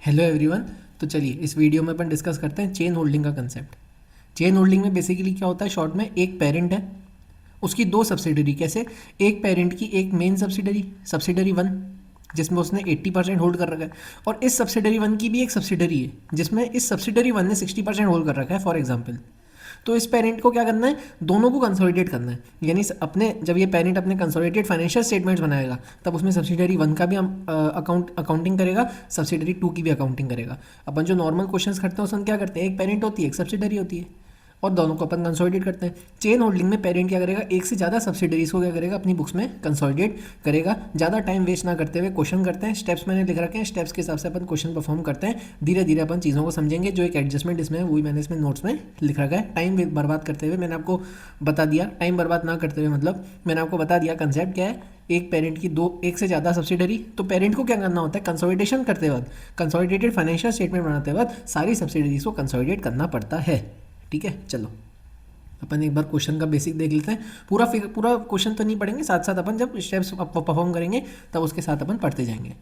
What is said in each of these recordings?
Hello everyone. तो चलिए इस वीडियो में अपन डिस्कस करते हैं चेन होल्डिंग का कंसेप्ट। चेन होल्डिंग में बेसिकली क्या होता है, शॉर्ट में एक पेरेंट है, उसकी दो सब्सिडरी। कैसे? एक पेरेंट की एक मेन सब्सिडरी, सब्सिडरी वन, जिसमें उसने 80% होल्ड कर रखा है, और इस सब्सिडरी वन की भी एक सब्सिडरी है जिसमें इस सब्सिडरी वन ने 60% होल्ड कर रखा है फॉर एग्जाम्पल। तो इस पेरेंट को क्या करना है, दोनों को कंसोलिडेट करना है। यानी अपने जब ये पेरेंट अपने कंसोलिडेटेड फाइनेंशियल स्टेटमेंट्स बनाएगा तब उसमें सब्सिडरी वन का भी अकाउंटिंग करेगा, सब्सिडरी टू की भी अकाउंटिंग करेगा। अपन जो नॉर्मल क्वेश्चंस करते हैं उसमें क्या करते हैं, एक पेरेंट होती है एक सब्सिडरी होती है और दोनों को अपन कंसोलिडेट करते हैं। चेन होल्डिंग में पेरेंट क्या करेगा, एक से ज़्यादा सब्सिडरीज को क्या करेगा, अपनी बुक्स में कंसोलिडेट करेगा। ज़्यादा टाइम वेस्ट ना करते हुए क्वेश्चन करते हैं। स्टेप्स मैंने लिख रखे हैं, स्टेप्स के हिसाब से अपन क्वेश्चन परफॉर्म करते हैं। धीरे धीरे अपन चीज़ों को समझेंगे। जो एक एडजस्टमेंट इसमें है वही मैंने इसमें नोट्स में लिख रखा है। टाइम बर्बाद करते हुए मैंने आपको बता दिया, टाइम बर्बाद ना करते हुए मतलब मैंने आपको बता दिया कंसेप्ट क्या है। एक पेरेंट की एक से ज़्यादा सब्सिडरी, तो पेरेंट को क्या करना होता है, कंसोलिडेशन करते वक्त, कंसोलिडेटेड फाइनेंशियल स्टेटमेंट बनाते वक्त सारी सब्सिडरीज को कंसोलिडेट करना पड़ता है। ठीक है, चलो अपन एक बार क्वेश्चन का बेसिक देख लेते हैं। पूरा क्वेश्चन तो नहीं पढ़ेंगे, साथ साथ अपन जब स्टेप्स परफॉर्म करेंगे तब उसके साथ अपन पढ़ते जाएंगे।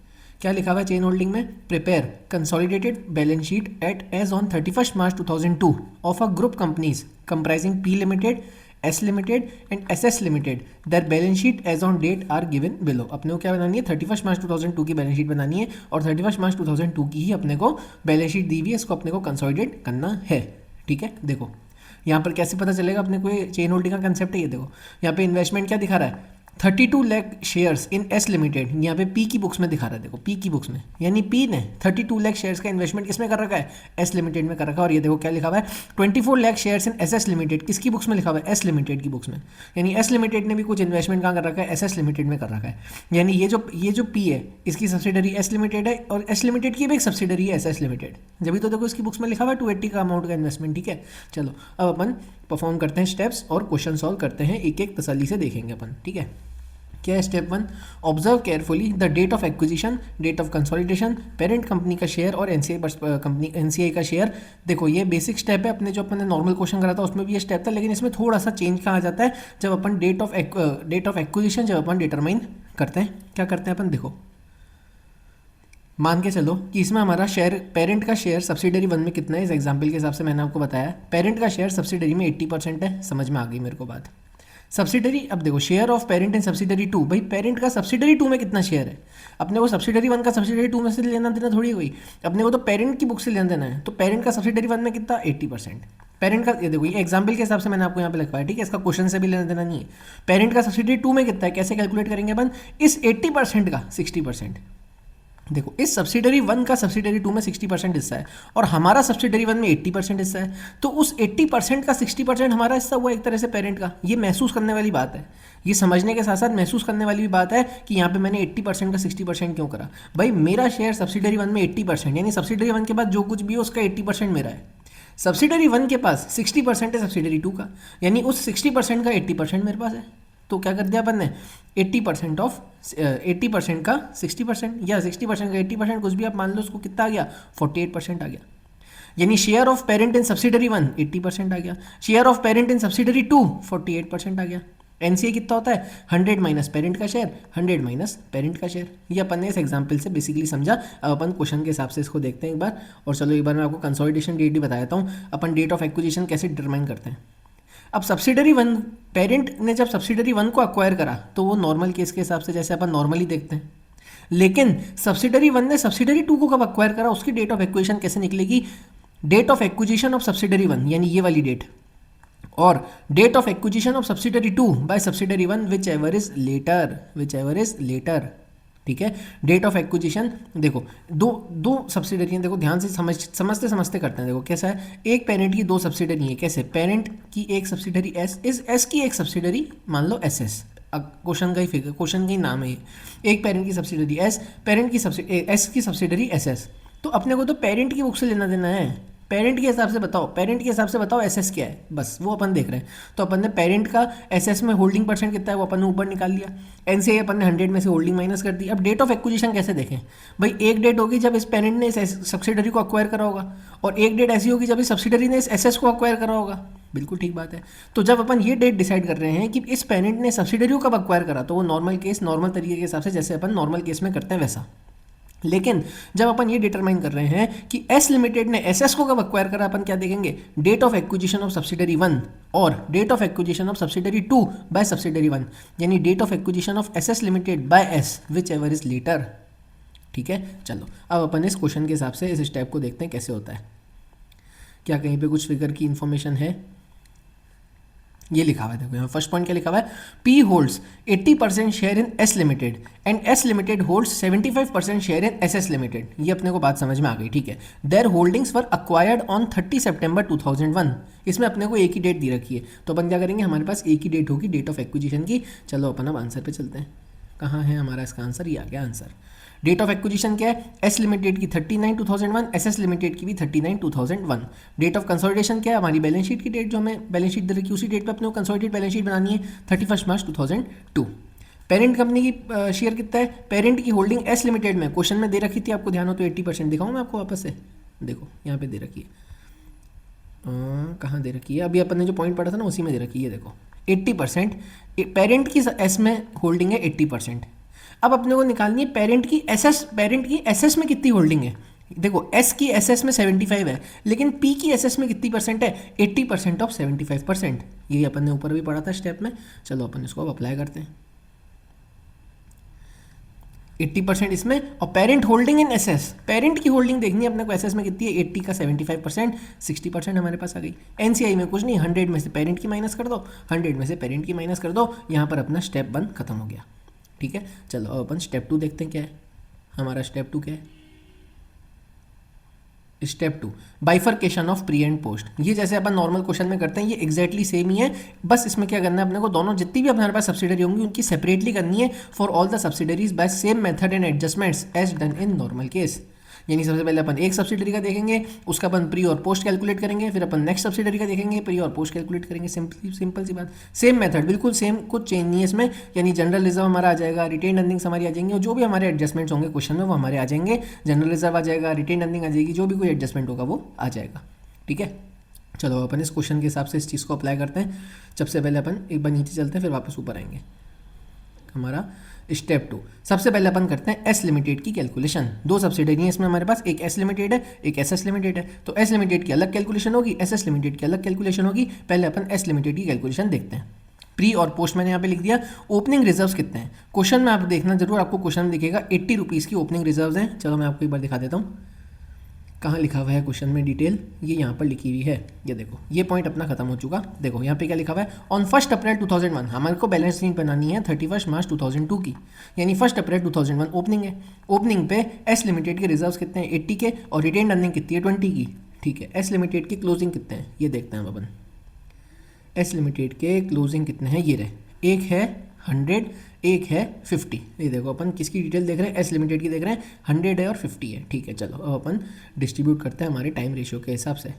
क्या लिखा हुआ है चेन होल्डिंग में, prepare consolidated balance sheet at as on 31 March 2002 of a group companies comprising P limited, S limited and S S limited. Their balance sheet as on date are given below. अपने को क्या बनानी है, 31 March 2002 की balance sheet बनानी है और 31 March 2002 की ही अपने को बैलेंस शीट दी हुई है, इसको अपने को कंसोलिडेट करना है। ठीक है, देखो यहाँ पर कैसे पता चलेगा अपने को ये चेन होल्डिंग का कंसेप्ट है। ये देखो यहाँ पे इन्वेस्टमेंट क्या दिखा रहा है, 32 lakh shares in S limited. यहाँ पे पी की बुक्स में दिखा रहा है, देखो पी की बुक्स में, यानी पी ने 32 लाख शेयर्स का इन्वेस्टमेंट किसमें कर रखा है, एस लिमिटेड में कर रखा है। और ये देखो क्या लिखा हुआ है, 24 lakh shares in S S limited, किसकी बुक्स में लिखा हुआ है, एस लिमिटेड की बुक्स में। यानी एस लिमिटेड ने भी कुछ इन्वेस्टमेंट कहाँ कर रखा है, एस एस लिमिटेड में कर रखा है। यानी ये जो पी है इसकी सब्सिडरी एस लिमिटेड है और एस लिमिटेड की भी एक सब्सिडरी है एस एस लिमिटेड। जब भी तो देखो इसकी बुक्स में लिखा हुआ है 280 का अमाउंट का इन्वेस्टमेंट। ठीक है, चलो अब अपन परफॉर्म करते हैं स्टेप्स और क्वेश्चन सॉल्व करते हैं, एक एक तसल्ली से देखेंगे अपन। ठीक है, क्या है step one, observe carefully the date of acquisition, date of consolidation, parent company का शेयर और एनसीआई का शेयर। देखो ये बेसिक स्टेप है, अपने जो अपने नॉर्मल क्वेश्चन करा था उसमें भी ये स्टेप था, लेकिन इसमें थोड़ा सा चेंज कहा जाता है जब अपन डेट ऑफ एक्विजिशन जब अपन डिटरमाइन करते हैं। क्या करते हैं अपन, देखो मान के चलो कि इसमें हमारा शेयर, पेरेंट का शेयर सब्सिडरी वन में कितना है, इस एग्जाम्पल के हिसाब से मैंने आपको बताया पेरेंट का शेयर सब्सिडरी में 80% है। समझ में आ गई मेरे को बात। सब्सिडरी, अब देखो share of parent in subsidiary two, भाई पेरेंट का सब्सिडरी टू में कितना शेयर है, अपने को सब्सिडरी वन का सब्सिडरी टू में से लेना देना थोड़ी हुई, अपने को तो पेरेंट की बुक से लेना देना है। तो पेरेंट का सब्सिडरी वन में कितना, 80%। पेरेंट का, ये देखो ये एग्जाम्पल के हिसाब से मैंने आपको यहाँ पे लिखवाया। ठीक है, इसका क्वेश्चन से भी लेना देना नहीं है। पेरेंट का सब्सिडरी टू में कितना है, कैसे कैलकुलेट करेंगे अपन, इस 80% का 60%। देखो इस सब्सिडरी वन का सब्सिडरी टू में 60% हिस्सा है और हमारा सब्सिडरी वन में 80% हिस्सा है। तो उस 80% का 60% हमारा हिस्सा हुआ एक तरह से पेरेंट का। ये महसूस करने वाली बात है, ये समझने के साथ साथ महसूस करने वाली भी बात है कि यहाँ पे मैंने 80% का 60% क्यों करा। भाई मेरा शेयर सब्सिडरी वन में 80%, यानी सब्सिडरी वन के बाद जो कुछ भी है उसका 80% मेरा है। सब्सिडरी वन के पास 60% है सब्सिडरी टू का, यानी उस 60% का 80% मेरे पास है। तो क्या कर दिया अपन ने, 80% ऑफ 80% का 60% या 60% का 80%, कुछ भी आप मान लो, उसको कितना आ गया, 48% आ गया। यानी share of parent in subsidiary one 80% आ गया, share of parent in subsidiary two 48% आ गया। एनसीए कितना होता है, 100 माइनस पेरेंट का शेयर, 100 माइनस पेरेंट का शेयर। ये अपन ने इस एग्जाम्पल से बेसिकली समझा। अब अपन क्वेश्चन के हिसाब से इसको देखते हैं एक बार। और चलो एक बार मैं आपको कंसोलिडेशन डेट भी बता देता हूँ, अपन डेट ऑफ एक्विजिशन कैसे डिटरमाइन करते हैं। अब सब्सिडरी वन, पेरेंट ने जब सब्सिडरी वन को अक्वायर करा तो वो नॉर्मल केस के हिसाब से जैसे अपन नॉर्मली देखते हैं, लेकिन सब्सिडरी वन ने सब्सिडरी टू को कब अक्वायर करा, उसकी डेट ऑफ एक्विजिशन कैसे निकलेगी, date of acquisition of subsidiary one, यानी ये वाली डेट, और date of acquisition of subsidiary two by subsidiary one whichever is later. ठीक है, डेट ऑफ एक्विजिशन, देखो दो सब्सिडरी हैं, देखो ध्यान से समझते करते हैं। देखो कैसा है, एक पेरेंट की दो सब्सिडरी है। कैसे, पेरेंट की एक सब्सिडरी एस, इस एस की एक सब्सिडरी मान लो एस एस, क्वेश्चन का ही फिगर, क्वेश्चन का ही नाम है ये। एक पेरेंट की सब्सिडरी एस, पेरेंट की एस की सब्सिडरी एस एस। तो अपने को तो पेरेंट की बुक से लेना देना है, पेरेंट के हिसाब से बताओ, पेरेंट के हिसाब से बताओ एसएस क्या है, बस वो अपन देख रहे हैं। तो अपन ने पेरेंट का एसएस में होल्डिंग परसेंट कितना है वो अपन ने ऊपर निकाल लिया, एनसीआई अपन ने 100 में से होल्डिंग माइनस कर दी। अब डेट ऑफ एक्विजिशन कैसे देखें, भाई एक डेट होगी जब इस पेरेंट ने इस सब्सिडरी को अक्वायर करा होगा, और एक डेट ऐसी होगी जब इस सब्सिडरी ने इस एसएस को अक्वायर करा होगा। बिल्कुल ठीक बात है। तो जब अपन ये डेट डिसाइड कर रहे हैं कि इस पेरेंट ने सब्सिडरी को कब अक्वायर करा, तो वो नॉर्मल केस, नॉर्मल तरीके के हिसाब से जैसे अपन नॉर्मल केस में करते हैं वैसा। लेकिन जब अपन ये डिटरमाइन कर रहे हैं कि एस लिमिटेड ने एस एस को कब एक्वायर करा, अपन क्या देखेंगे, date of acquisition of subsidiary 1 और date of acquisition of subsidiary 2 by subsidiary 1, यानी date of acquisition of S S limited by S whichever is later. ठीक है, चलो अब अपन इस क्वेश्चन के हिसाब से इस स्टेप को देखते हैं कैसे होता है। क्या कहीं पे कुछ फिगर की इंफॉर्मेशन है? ये लिखा हुआ है, देखो यहाँ फर्स्ट पॉइंट क्या लिखा हुआ है, P holds 80% share in S limited and S limited holds 75% share in S S limited. ये अपने को बात समझ में आ गई, ठीक है। Their holdings were acquired on 30 September 2001। इसमें अपने को एक ही डेट दी रखी है, तो अपन क्या करेंगे, हमारे पास एक ही डेट होगी डेट ऑफ एक्विजिशन की। चलो अपन अब आंसर पे चलते हैं, कहाँ है हमारा इसका आंसर, ये आ गया आंसर। डेट ऑफ एक्विजिशन क्या है, एस लिमिटेड की 39/2001, एस एस लिमिटेड की भी 39/2001। डेट ऑफ कंसोलिडेशन क्या है, हमारी बैलेंस शीट की डेट जो हमें बैलेंस शीट दे रखी है उसी डेट पे अपने को कंसोलिडेटेड बैलेंस शीट बनानी है, 31 मार्च 2002। पेरेंट कंपनी की शेयर कितना है, पेरेंट की होल्डिंग एस लिमिटेड में क्वेश्चन में दे रखी थी, आपको ध्यान हो तो 80% दिखाऊँ मैं आपको वापस से, देखो यहाँ पे दे रखी है, कहाँ दे रखी है, अभी अपन ने जो पॉइंट पढ़ा था ना उसी में दे रखी है, देखो 80%। पेरेंट की एस में होल्डिंग है 80%। अब अपने को निकालनी है पेरेंट की एसएस में कितनी होल्डिंग है। देखो एस की एसएस में 75 है, लेकिन पी की एसएस में कितनी परसेंट है, 80% ऑफ 75%। यही अपन ने ऊपर भी पढ़ा था स्टेप में। चलो अपन इसको अब अप्लाई करते हैं, 80% इसमें, और parent holding in SS, parent की होल्डिंग देखनी है अपने को एसएस में कितनी है, 80 का 75%, 60% हमारे पास आ गई। एनसीआई में कुछ नहीं, 100 में से पेरेंट की माइनस कर दो, 100 में से पेरेंट की माइनस कर दो, यहाँ पर अपना स्टेप 1 खत्म हो गया। ठीक है, चलो अब अपन स्टेप 2 देखते हैं क्या है हमारा। स्टेप 2 क्या है, step 2 bifurcation of pre and post. ये जैसे अपन नॉर्मल क्वेश्चन में करते हैं, ये एग्जैक्टली सेम ही है, बस इसमें क्या करना है अपने को, दोनों जितनी भी हमारे पास सब्सिडरी होंगी उनकी सेपरेटली करनी है for all the subsidiaries by same method and adjustments as done in normal case. यानी सबसे पहले अपन एक सब्सिडरी का देखेंगे, उसका अपन प्री और पोस्ट कैलकुलेट करेंगे, फिर अपन नेक्स्ट सब्सिडरी का देखेंगे, प्री और पोस्ट कैलकुलेट करेंगे। सिंपल सी बात, सेम मेथड, बिल्कुल सेम, कुछ चेंज नहीं है इसमें। यानी जनरल रिजर्व हमारा आ जाएगा, रिटेन अर्निंग्स हमारी आ जाएंगी, और जो भी हमारे एडजस्टमेंट्स होंगे क्वेश्चन में वो हमारे आ जाएंगे। जनरल रिजर्व आ जाएगा, रिटेन अर्निंग आ जाएगी, जो भी कोई एडजस्टमेंट होगा वो आ जाएगा। ठीक है, चलो अपन इस क्वेश्चन के हिसाब से इस चीज़ को अप्लाई करते हैं। सबसे पहले अपन एक बार नीचे चलते हैं, फिर वापस ऊपर आएंगे। हमारा स्टेप 2, सबसे पहले अपन करते हैं एस लिमिटेड की कैलकुलेशन। दो सब्सिडरी है इसमें हमारे पास, एक एस लिमिटेड है, एक एस एस लिमिटेड है। तो एस लिमिटेड की अलग कैलकुलेशन होगी, एस एस लिमिटेड की अलग कैलकुलेशन होगी। पहले अपन एस लिमिटेड की कैलकुलेशन देखते हैं। प्री और पोस्ट मैंने यहाँ पे लिख दिया। ओपनिंग रिजर्व्स कितने हैं, क्वेश्चन में आप देखना जरूर, आपको क्वेश्चन में दिखेगा 80 रुपीज़ की ओपनिंग रिजर्व्स हैं। चलो मैं आपको एक बार दिखा देता हूँ, कहाँ लिखा हुआ है क्वेश्चन में डिटेल, ये यहाँ पर लिखी हुई है। ये देखो, ये पॉइंट अपना खत्म हो चुका। देखो यहाँ पे क्या लिखा हुआ है, ऑन 1 अप्रैल 2001 हमारे को बैलेंस शीट बनानी है 31 मार्च 2002 की, यानी 1 अप्रैल 2001 ओपनिंग है। ओपनिंग पे एस लिमिटेड के रिजर्व्स कितने हैं, 80 के, और रिटेन अर्निंग कितनी है, 20 की। ठीक है, एस लिमिटेड के क्लोजिंग कितने हैं ये देखते हैं अपन। एस लिमिटेड के क्लोजिंग कितने हैं, ये रहे, एक है 100, एक है 50। ये देखो अपन किसकी डिटेल देख रहे हैं, एस लिमिटेड की देख रहे हैं, 100 है और 50 है। ठीक है, चलो अब अपन डिस्ट्रीब्यूट करते हैं हमारे टाइम रेशियो के हिसाब से।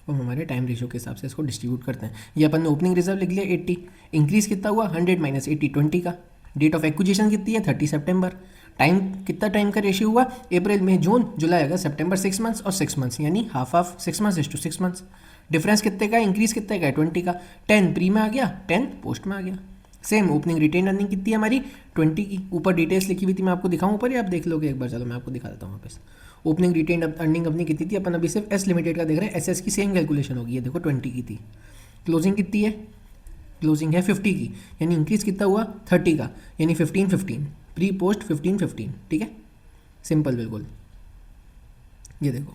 अब हमारे टाइम रेशियो के हिसाब से इसको डिस्ट्रीब्यूट करते हैं। ये अपन ने ओपनिंग रिजर्व लिख लिया 80, इंक्रीज कितना हुआ 100 माइनस 80 20 का। डेट ऑफ एक्विजिशन कितनी है 30 सितंबर। टाइम कितना टाइम का रेशियो हुआ, अप्रैल मई जून जुलाई अगस्त सितंबर, 6 मंथ्स और 6 मंथ्स, यानी half of 6 months is to 6 months. Difference कितने का, इंक्रीज कितने का है 20 का। 10 प्री में आ गया, 10 पोस्ट में आ गया। सेम ओपनिंग रिटेन अर्निंग कितनी है हमारी 20 की। ऊपर डिटेल्स लिखी हुई थी, मैं आपको दिखाऊं ऊपर, या आप देख लोगे एक बार। चलो मैं आपको दिखा देता हूँ वापस। ओपनिंग रिटेन अर्निंग अपनी कितनी थी, अपन अभी सिर्फ एस लिमिटेड का देख रहे हैं, एस एस की सेम कैलकुलेशन होगी, ये देखो 20 की थी। क्लोजिंग कितनी है, क्लोजिंग है 50 की, यानी इंक्रीज कितना हुआ 30 का, यानी 15 प्री पोस्ट 15 ठीक है, सिंपल बिल्कुल। ये देखो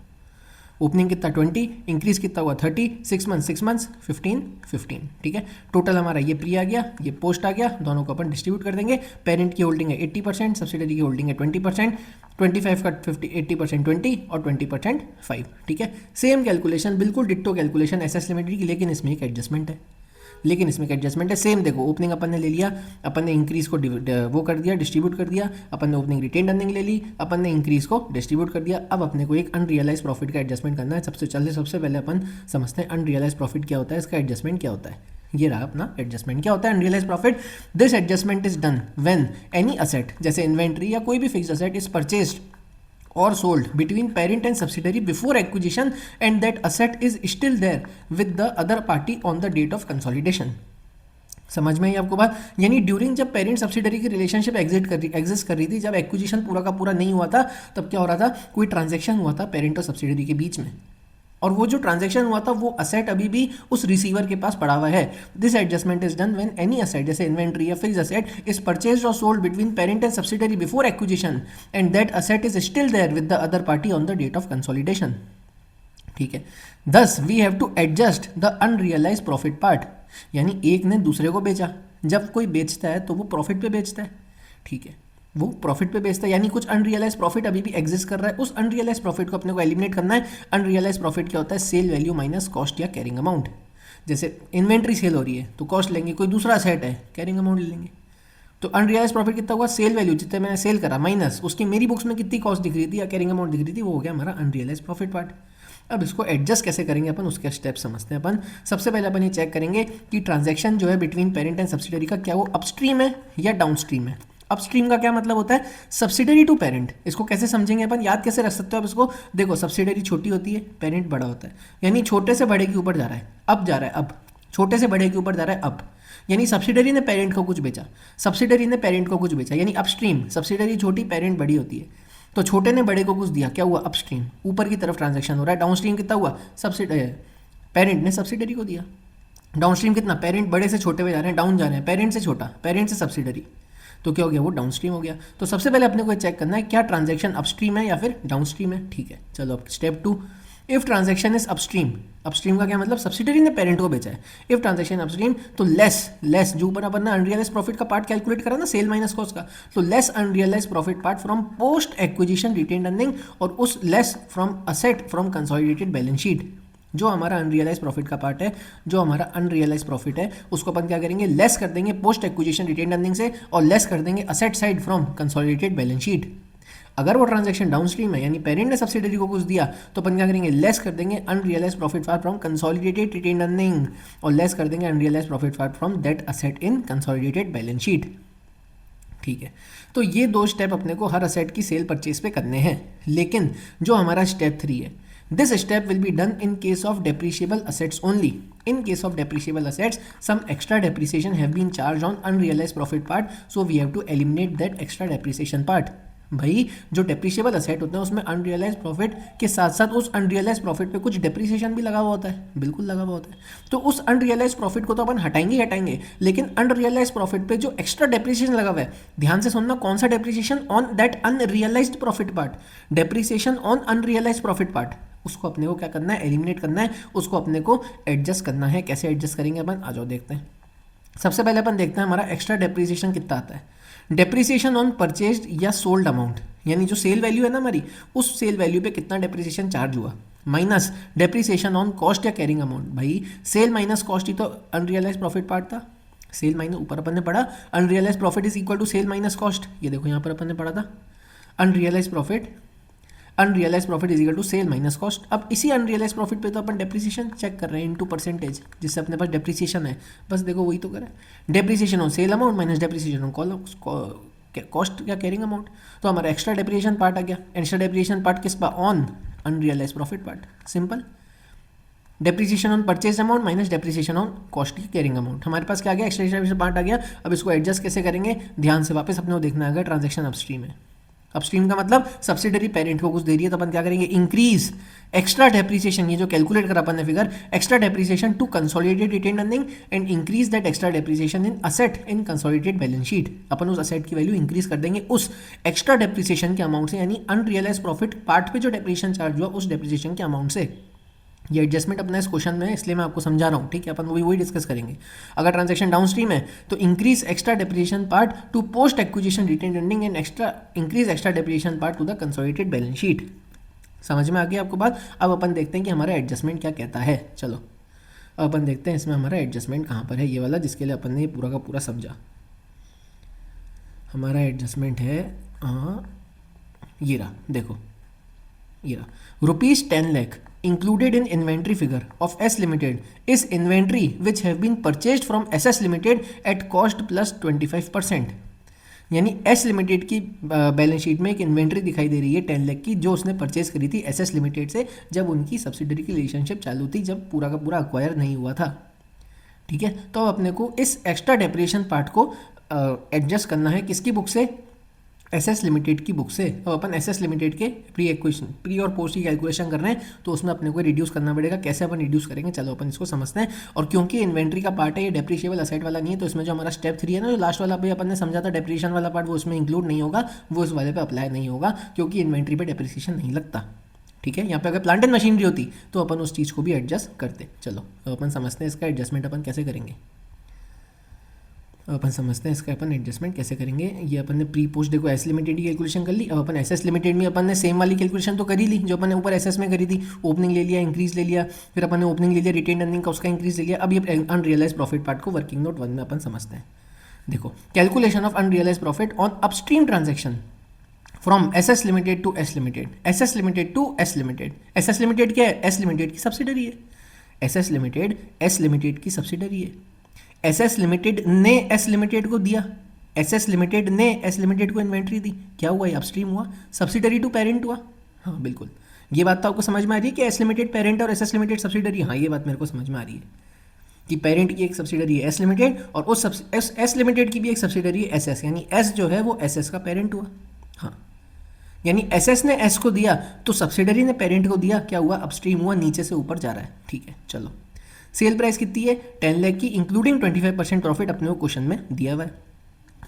ओपनिंग कितना 20, इंक्रीज कितना हुआ 30, 6 मंथ्स 15 ठीक है। टोटल हमारा ये प्री आ गया, ये पोस्ट आ गया, दोनों को अपन डिस्ट्रीब्यूट कर देंगे। पेरेंट की होल्डिंग है 80%, सब्सिडरी की होल्डिंग है 20%, 25 का 50 80% 20 और 20% 5। ठीक है, सेम कैलकुलेशन, बिल्कुल ditto calculation S S limited की, लेकिन इसमें एक एडजस्टमेंट है। सेम देखो, ओपनिंग अपन ने ले लिया, अपन ने इंक्रीज को वो कर दिया, डिस्ट्रीब्यूट कर दिया। अपन ने ओपनिंग रिटेन अर्निंग ले ली, अपन ने इंक्रीज को डिस्ट्रीब्यूट कर दिया। अब अपने को एक अनरियलाइज प्रॉफिट का एडजस्टमेंट करना है। सबसे पहले अपन समझते हैं अनरियलाइज प्रॉफिट क्या होता है, इसका एडजस्टमेंट क्या होता है। ये रहा अपना एडजस्टमेंट। क्या होता है unrealised profit, this adjustment is done when any asset, जैसे इन्वेंट्री या कोई भी fixed asset, is purchased or sold between parent and subsidiary before acquisition and that asset is still there with the other party on the date of consolidation. समझ में आई आपको बात? यानी during जब पेरेंट सब्सिडरी की रिलेशनशिप एग्जिस्ट कर रही थी, जब एक्विजिशन पूरा का पूरा नहीं हुआ था, तब क्या हो रहा था, कोई ट्रांजेक्शन हुआ था पेरेंट और सब्सिडरी के बीच में, और वो जो ट्रांजेक्शन हुआ था वो असेट अभी भी उस रिसीवर के पास पड़ा हुआ है. This adjustment is done when any asset, जैसे इन्वेंट्री या फिक्स्ड असेट, इज परचेज्ड और sold between parent and subsidiary before acquisition and that asset is still there with the other party on the date of consolidation. ठीक है. Thus we have to adjust the unrealised profit part, यानी एक ने दूसरे को बेचा. जब कोई बेचता है तो वो प्रॉफिट पे बेचता है. ठीक है, वो प्रॉफिट पे बेचता है, यानी कुछ अनरियलाइज प्रॉफिट अभी भी एग्जिस्ट कर रहा है. उस अनरियलाइज प्रॉफिट को अपने को एलिमिनेट करना है. अनरियलाइज प्रॉफिट क्या होता है? सेल वैल्यू माइनस कॉस्ट या कैरिंग अमाउंट. जैसे इन्वेंट्री सेल हो रही है तो कॉस्ट लेंगे, कोई दूसरा सेट है कैरिंग अमाउंट ले लेंगे. तो अनरियलाइज प्रॉफिट कितना हुआ? सेल वैल्यू जितने मैंने सेल करा माइनस उसकी मेरी बुक्स में कितनी कॉस्ट दिख रही थी या कैरिंग अमाउंट दिख रही थी, वो हो गया हमारा अनरियलाइज प्रॉफिट पार्ट. अब इसको एडजस्ट कैसे करेंगे अपन, उसके स्टेप समझते हैं अपन. सबसे पहले अपन ये चेक करेंगे कि ट्रांजैक्शन जो है बिटवीन पेरेंट एंड सब्सिडरी का, क्या वो अपस्ट्रीम है या डाउनस्ट्रीम है. अपस्ट्रीम का क्या मतलब होता है? Subsidiary to parent. इसको कैसे समझेंगे अपन, याद कैसे रख सकते हो आप इसको? देखो, सब्सिडरी छोटी होती है, पेरेंट बड़ा होता है, यानी छोटे से बड़े के ऊपर जा रहा है, अब जा रहा है, अब छोटे से बड़े के ऊपर जा रहा है, अब. यानी सब्सिडरी ने पेरेंट को कुछ बेचा, सब्सिडरी ने पेरेंट को कुछ बेचा, यानी अपस्ट्रीम. सब्सिडरी छोटी, पेरेंट बड़ी होती है, तो छोटे ने बड़े को कुछ दिया, क्या हुआ? अपस्ट्रीम, ऊपर की तरफ ट्रांजैक्शन हो रहा है. डाउनस्ट्रीम कितना हुआ? सब्सिडरी, पेरेंट ने सब्सिडरी को दिया. डाउनस्ट्रीम कितना? पेरेंट बड़े से छोटे में जा रहे हैं, डाउन जा रहे हैं, पेरेंट से छोटा, पेरेंट से सब्सिडरी, तो क्या हो गया? वो डाउनस्ट्रीम हो गया. तो सबसे पहले अपने को चेक करना है क्या ट्रांजैक्शन अपस्ट्रीम है या फिर डाउनस्ट्रीम है. ठीक है, चलो अब step 2. If transaction is upstream, upstream का क्या मतलब? सब्सिडरी ने पेरेंट को बेचा है. इफ ट्रांजैक्शन अपस्ट्रीम, तो लेस जो ऊपर अपन ने अनरियलाइज प्रॉफिट का पार्ट कैलकुलेट करा ना, सेल माइनस कॉस्ट का, तो less unrealise profit part from post acquisition retained earning, और उस less from asset from consolidated balance sheet. जो हमारा अनरियलाइज प्रॉफिट का पार्ट है, जो हमारा अनरियलाइज प्रॉफिट है, उसको अपन क्या करेंगे? लेस कर देंगे पोस्ट एक्विजिशन रिटेन्ड अर्निंग से, और लेस कर देंगे asset side from consolidated balance sheet. अगर वो ट्रांजैक्शन डाउनस्ट्रीम है, यानी पेरेंट ने सब्सिडरी को कुछ दिया, तो अपन क्या करेंगे? लेस कर देंगे unrealised profit part from consolidated retained earning, और लेस कर देंगे unrealised profit part from that asset in consolidated balance sheet. ठीक है, तो ये दो स्टेप अपने को हर असेट की सेल परचेज पे करने हैं. लेकिन जो हमारा स्टेप 3 है, this step will be done in case of depreciable assets only. In case of depreciable assets, some extra depreciation have been charged on unrealized profit part, so we have to eliminate that extra depreciation part. भाई, जो depreciable asset होते हैं उसमें unrealise profit के साथ साथ उस unrealise profit पे कुछ डेप्रिसिएशन भी लगा हुआ होता है, बिल्कुल लगा हुआ होता है. तो उस अनरियलाइज प्रॉफिट को तो अपन हटाएंगे, लेकिन अनरियलाइज प्रॉफिट पे जो एक्स्ट्रा डेप्रिसिएशन लगा हुआ है, ध्यान से सुनना, कौन सा depreciation? On that unrealised profit part. Depreciation on unrealised profit part, उसको अपने को क्या करना है? एलिमिनेट करना है, उसको अपने को एडजस्ट करना है. कैसे एडजस्ट करेंगे अपन? आ जाओ देखते हैं. सबसे पहले अपन देखते हैं हमारा एक्स्ट्रा डेप्रिसिएशन कितना आता है. डेप्रिसिएशन ऑन परचेज्ड या सोल्ड अमाउंट, यानी जो सेल वैल्यू है ना हमारी, उस सेल वैल्यू पे कितना डेप्रिसिएशन चार्ज हुआ, माइनस डेप्रिसिएशन ऑन कॉस्ट या कैरिंग अमाउंट. भाई, सेल माइनस कॉस्ट ही तो अनरियलाइज प्रॉफिट पार्ट था. सेल माइनस, ऊपर अपन ने पढ़ा unrealised profit is equal to sale minus cost. ये देखो यहाँ पर अपन ने पढ़ा था unrealised profit is equal to sale minus cost. अब इसी अनरियलाइज प्रॉफिट पे तो अपन डेप्रिसिएशन चेक कर रहे हैं इनटू परसेंटेज, जिससे अपने पास डेप्रिसिएशन है. बस देखो वही तो करें, depreciation on sale amount minus depreciation on cost या कैरिंग अमाउंट. तो हमारा एक्स्ट्रा डेप्रिसिएशन पार्ट आ गया. एक्स्ट्रा डेप्रिसिएशन पार्ट किस पर? On unrealised profit part. Simple. Depreciation on purchase amount minus depreciation on cost की कैरिंग अमाउंट. हमारे पास क्या आ गया? एक्स्ट्रा डेप्रिसिएशन पार्ट आ गया. अब इसको एडजस्ट कैसे करेंगे? ध्यान से वापस अपने को देखना है. ट्रांजैक्शन अपस्ट्रीम है, अपस्ट्रीम का मतलब सब्सिडरी पेरेंट को कुछ दे रही है, तो अपन क्या करेंगे? इंक्रीज एक्स्ट्रा डेप्रिसिएशन, ये जो कैलकुलेट करा अपन ने figure, extra depreciation to consolidated retained earning and increase that extra depreciation in asset in consolidated balance sheet. अपन उस असेट की वैल्यू इंक्रीज कर देंगे उस एक्स्ट्रा डेप्रिसिएशन के अमाउंट से, यानी अनरियलाइज प्रॉफिट पार्ट पे जो डेप्रिसिएशन चार्ज हुआ उस डेप्रिसिएशन के अमाउंट से. ये एडजस्टमेंट अपना इस क्वेश्चन में, इसलिए मैं आपको समझा रहा हूँ. ठीक है, अपन वही डिस्कस करेंगे. अगर ट्रांजैक्शन डाउनस्ट्रीम है तो increase extra depreciation part two post acquisition retained earning and increase extra depreciation part two the consolidated balance sheet. समझ में आ गई आपको बात? अब अपन देखते हैं कि हमारा एडजस्टमेंट क्या कहता है. चलो अब अपन देखते हैं इसमें हमारा एडजस्टमेंट कहाँ पर है. ये वाला जिसके लिए अपन ने पूरा का पूरा समझा. हमारा एडजस्टमेंट है ये रहा, देखो ये रहा. ₹10 lakh included in inventory figure of S Limited is inventory which have been purchased from SS Limited at cost plus 25%. यानी एस लिमिटेड की बैलेंस शीट में एक इन्वेंट्री दिखाई दे रही है 10 लाख की, जो उसने परचेज करी थी एसएस लिमिटेड से जब उनकी सब्सिडरी की रिलेशनशिप चालू थी, जब पूरा का पूरा अक्वायर नहीं हुआ था. ठीक है। तो अब अपने को इस एक्स्ट्रा डेप्रिसिएशन पार्ट को एडजस्ट करना है किसकी बुक से, एसएस लिमिटेड की बुक से। अब अपन एसएस लिमिटेड के प्री और पोस्ट की कैलकुलेशन कर रहे हैं, तो उसमें अपने को रिड्यूस करना पड़ेगा। कैसे अपन रिड्यूस करेंगे, चलो अपन इसको समझते हैं। और क्योंकि इन्वेंट्री का पार्ट है, ये डेप्रिशिएबल असेट वाला नहीं है, तो इसमें जो हमारा स्टेप 3 है ना, जो लास्ट वाला भी अपन ने समझा था डेप्रिसिएशन वाला पार्ट, वो उसमें इंक्लूड नहीं होगा, वो इस वाले पे अप्लाई नहीं होगा, क्योंकि इन्वेंट्री पे डेप्रिसिएशन नहीं लगता। ठीक है, यहाँ पे अगर प्लांट एंड मशीनरी होती तो अपन उस चीज़ को भी एडजस्ट करते। चलो अब अपन समझते हैं इसका एडजस्टमेंट अपन कैसे करेंगे। अपन समझते हैं इसका अपन एडजस्टमेंट कैसे करेंगे। ये अपन ने प्री पोस्ट देखो एस लिमिटेड की कैलकुलेशन कर ली। अब अपन एसएस लिमिटेड में अपन ने सेम वाली कैलकुलेशन तो कर ही ली जो अपन ने ऊपर एसएस में करी थी। ओपनिंग ले लिया, इंक्रीज ले लिया, फिर अपन ने ओपनिंग ले लिया, रिटेन अर्निंग का उसका इंक्रीज ले लिया। अब ये अनरियलाइज प्रॉफिट पार्ट को वर्किंग नोट 1 में अपन समझते हैं। देखो, calculation of unrealised profit on upstream transaction from SS limited to S limited, SS limited to S limited. SS limited क्या है, एस लिमिटेड की सब्सिडरी है। एसएस लिमिटेड एस लिमिटेड की सब्सिडरी है। एसएस लिमिटेड ने एस लिमिटेड को दिया, SS limited ने एस लिमिटेड को इन्वेंट्री दी, क्या हुआ, ये अपस्ट्रीम हुआ, सब्सिडरी टू पेरेंट हुआ। हाँ बिल्कुल, ये बात तो आपको समझ में आ रही है कि एस लिमिटेड पेरेंट और एसएस लिमिटेड सब्सिडरी। हाँ, ये बात मेरे को समझ में आ रही है कि पेरेंट की एक सब्सिडरी है एस लिमिटेड, और उस एस लिमिटेड की भी एक सब्सिडरी है एसएस, यानी एस जो है वो एसएस का पेरेंट हुआ। हाँ, यानी एसएस ने एस को दिया तो सब्सिडरी ने पेरेंट को दिया, क्या हुआ, अपस्ट्रीम हुआ, नीचे से ऊपर जा रहा है। ठीक है, चलो सेल प्राइस कितनी है, 10 लाख की, इंक्लूडिंग 25% प्रॉफिट अपने को क्वेश्चन में दिया हुआ है।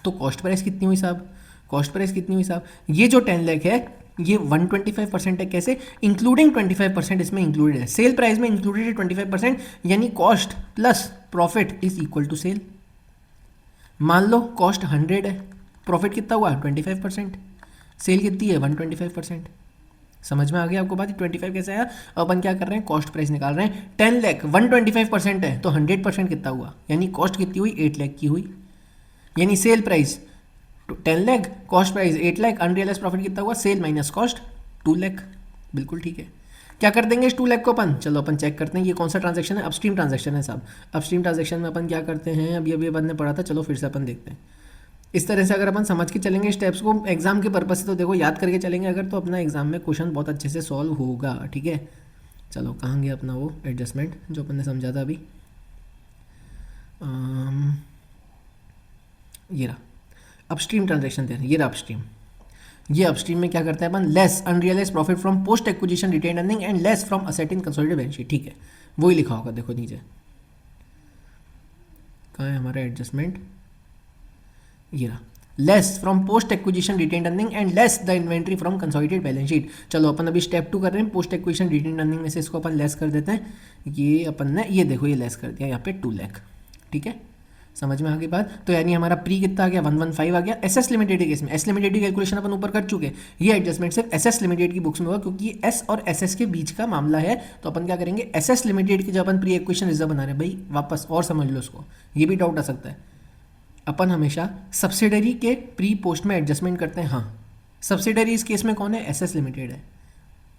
तो कॉस्ट प्राइस कितनी हुई साहब, कॉस्ट प्राइस कितनी हुई साहब, ये जो 10 लाख है ये 125% है। कैसे, इंक्लूडिंग 25% इसमें इंक्लूडेड है। सेल प्राइस में इंक्लूडेड है 25%, यानी cost plus profit is equal to sale. मान लो कॉस्ट 100 है, प्रॉफिट कितना हुआ 25%, सेल कितनी है 125%। समझ में आ गया आपको बात, 25 कैसे आया। अब अपन क्या कर रहे हैं, कॉस्ट प्राइस निकाल रहे हैं। 10 लाख 125% है, तो 100% कितना हुआ, यानी कॉस्ट कितनी हुई 8 लाख की हुई, यानी sale price 10 lakh, cost price 8 lakh, unrealised profit कितना हुआ, सेल माइनस कॉस्ट 2 लाख। बिल्कुल ठीक है। क्या कर देंगे इस 2 लाख को अपन, चलो अपन चेक करते हैं ये कौन सा ट्रांजेक्शन है, अपस्ट्रीम ट्रांजेक्शन है साहब। अपस्ट्रीम ट्रांजेक्शन में अपन क्या करते हैं, अभी अभी अपन ने पढ़ा था, चलो फिर से अपन देखते हैं। इस तरह से अगर अपन समझ के चलेंगे स्टेप्स को एग्जाम के पर्पज से, तो देखो याद करके चलेंगे अगर, तो अपना एग्जाम में क्वेश्चन बहुत अच्छे से सॉल्व होगा। ठीक है, चलो कहाँ गया अपना वो एडजस्टमेंट जो अपन ने समझा था अभी, ये रहा अपस्ट्रीम ट्रांजेक्शन दे, ये रहा अपस्ट्रीम। ये अपस्ट्रीम में क्या करते हैं अपन, less unrealise profit from post acquisition retain earning and less from asset in consolidated balance sheet. ठीक है, वही लिखा होगा, देखो नीचे कहाँ है हमारा एडजस्टमेंट, ये रहा, less from post acquisition retain earning and less the inventory from consolidated balance sheet. चलो अपन अभी स्टेप 2 कर रहे हैं, पोस्ट एक्विजिशन रिटेन अर्निंग में से इसको अपन लेस कर देते हैं। ये अपन ने, ये देखो ये लेस कर दिया यहाँ पे 2 लाख। ठीक है, समझ में आ गई बात। तो यानी हमारा प्री कितना आ गया 115 आ गया। एसएस लिमिटेड के केस में, एस लिमिटेड की कैलकुलेशन अपन ऊपर कर चुके, ये एडजस्टमेंट सिर्फ एसएस लिमिटेड की बुक्स में होगा, क्योंकि ये एस और एसएस के बीच का मामला है। तो अपन क्या करेंगे, एसएस लिमिटेड की जब अपन प्री एक्विजिशन रिजर्व बना रहे हैं, भाई वापस और समझ लो उसको, ये भी डाउट आ सकता है। अपन हमेशा सब्सिडरी के प्री पोस्ट में एडजस्टमेंट करते हैं। हाँ, सब्सिडरी इस केस में कौन है, एसएस लिमिटेड है।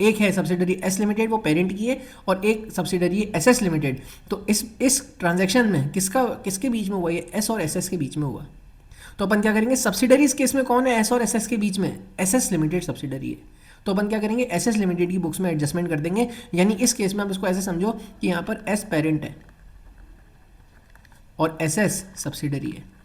एक है सब्सिडरी एस लिमिटेड, वो पेरेंट की है, और एक सब्सिडरी है एसएस लिमिटेड। तो इस ट्रांजैक्शन में किसके बीच में हुआ, ये एस और एसएस के बीच में हुआ। तो अपन क्या करेंगे, सब्सिडरी इस केस में कौन है, एस और एसएस के बीच में, एसएस लिमिटेड सब्सिडरी है। तो अपन क्या करेंगे, एसएस लिमिटेड की बुक्स में एडजस्टमेंट कर देंगे। यानी इस केस में आप इसको ऐसे समझो कि यहाँ पर एस पेरेंट है और एसएस सब्सिडरी है।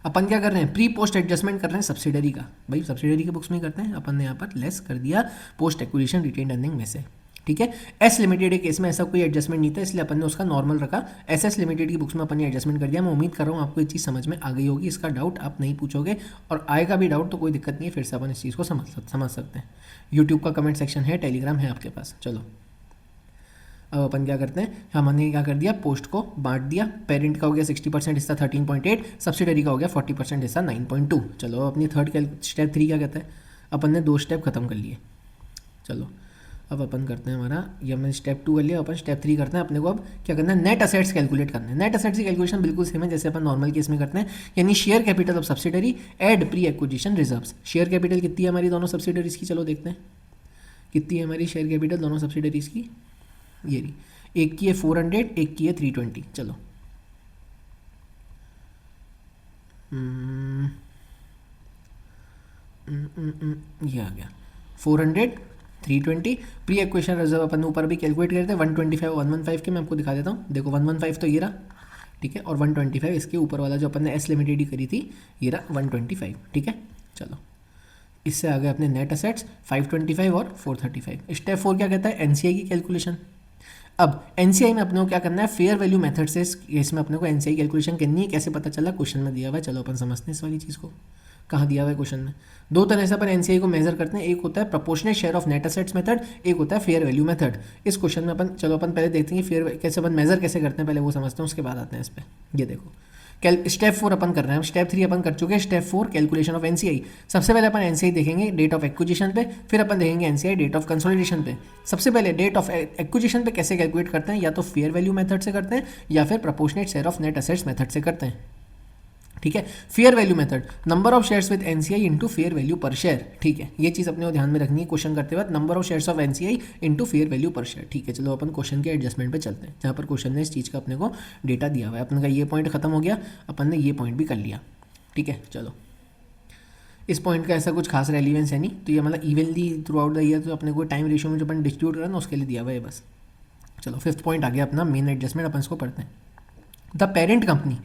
अपन क्या कर रहे हैं, प्री पोस्ट एडजस्टमेंट कर रहे हैं सब्सिडरी का, भाई सब्सिडरी के बुक्स में करते हैं। अपन ने यहाँ पर लेस कर दिया पोस्ट एक्विजिशन रिटेन अर्निंग में से। ठीक है, एस लिमिटेड के केस में ऐसा कोई एडजस्टमेंट नहीं था, इसलिए अपन ने उसका नॉर्मल रखा। एसएस लिमिटेड की बुक्स में अपन ने एडजस्टमेंट कर दिया। मैं उम्मीद कर रहा हूँ आपको ये चीज़ समझ में आ गई होगी, इसका डाउट आप नहीं पूछोगे, और आएगा भी डाउट तो कोई दिक्कत नहीं है, फिर से अपन इस चीज़ को समझ सकते हैं। यूट्यूब का कमेंट सेक्शन है, टेलीग्राम है आपके पास। चलो अब अपन क्या करते हैं, हमने क्या कर दिया, पोस्ट को बांट दिया। पेरेंट का हो गया 60% हिस्सा 13.8, सब्सिडरी का हो गया 40% हिस्सा 9.2। चलो अपनी स्टेप 3 क्या कहता है, अपन ने 2 स्टेप खत्म कर लिए। चलो अब अपन करते हैं हमारा, ये हमने स्टेप 2 कर लिया, अपन स्टेप 3 करते हैं। अपने को अब क्या करना है, नेट असेट्स कैलकुलेट करना है। नेट असेट्स की कैलकुलेशन बिल्कुल सेम है जैसे अपन नॉर्मल केस में करते हैं, यानी share capital of subsidiary add pre acquisition reserves. Share capital कितनी है हमारी दोनों सब्सिडरीज की, चलो देखते हैं कितनी है हमारी शेयर कैपिटल दोनों सब्सिडरीज की। ये रही, एक की है 400, एक की है 320। चलो ये आ गया 400 320 प्री एक्वेशन रिजर्व अपन ऊपर भी कैलकुलेट करते हैं 125 115 के मैं आपको दिखा देता हूँ। देखो 115 तो ये रहा, ठीक है, और 125 इसके ऊपर वाला जो अपन ने एस लिमिटेड करी थी ये रहा 125, ठीक है। चलो इससे आगे अपने नेट असेट्स 525 और 435। स्टेप 4 क्या कहता है, एनसीआई की कैलकुलेशन। अब एनसीआई में अपने को क्या करना है, फेयर वैल्यू मेथड से इस केस में अपने को एनसीआई कैलकुलेशन करनी है। कैसे पता चला, क्वेश्चन में दिया हुआ है। चलो अपन समझते हैं इस वाली चीज़ को। कहाँ दिया हुआ है क्वेश्चन में। दो तरह से अपन एनसीआई को मेजर करते हैं, एक होता है proportionate share of net assets method, एक होता है फेयर वैल्यू मेथड। इस क्वेश्चन में अपन चलो अपन पहले देखते हैं फेयर कैसे अपन मेजर कैसे करते हैं, पहले वो समझते हैं, उसके बाद आते हैं इस पर। ये देखो स्टेप 4 अपन कर रहे हैं, स्टेप 3 अपन कर चुके हैं। Step 4 calculation of NCI. सबसे पहले अपन एनसीआई देखेंगे डेट ऑफ एक्विजिशन पे, फिर अपन देखेंगे एनसीआई डेट ऑफ कंसोलिडेशन पे। सबसे पहले डेट ऑफ एक्विजिशन पे कैसे कैलकुलेट करते हैं, या तो फेयर वैल्यू मेथड से करते हैं या फिर proportionate share of net assets method से करते हैं, ठीक है। Fair value method, number of shares with NCI into fair value पर शेयर, ठीक है। ये चीज़ अपने को ध्यान में रखनी है क्वेश्चन करते वक्त, number of shares of NCI into fair value पर शेयर, ठीक है। चलो अपन क्वेश्चन के एडजस्टमेंट पे चलते हैं, जहाँ पर क्वेश्चन ने इस चीज़ का अपने को डेटा दिया हुआ है। अपन का ये पॉइंट खत्म हो गया, अपन ने ये पॉइंट भी कर लिया, ठीक है। चलो इस पॉइंट का ऐसा कुछ खास रेलिवेंस है नहीं, तो ये मतलब evenly through out the year, तो अपने को टाइम रेशियो में जो अपन डिस्ट्रीब्यूट कर रहे हैं ना उसके लिए दिया हुआ है बस। चलो 5th पॉइंट आ गया अपना मेन एडजस्टमेंट, अपन इसको पढ़ते हैं। The parent company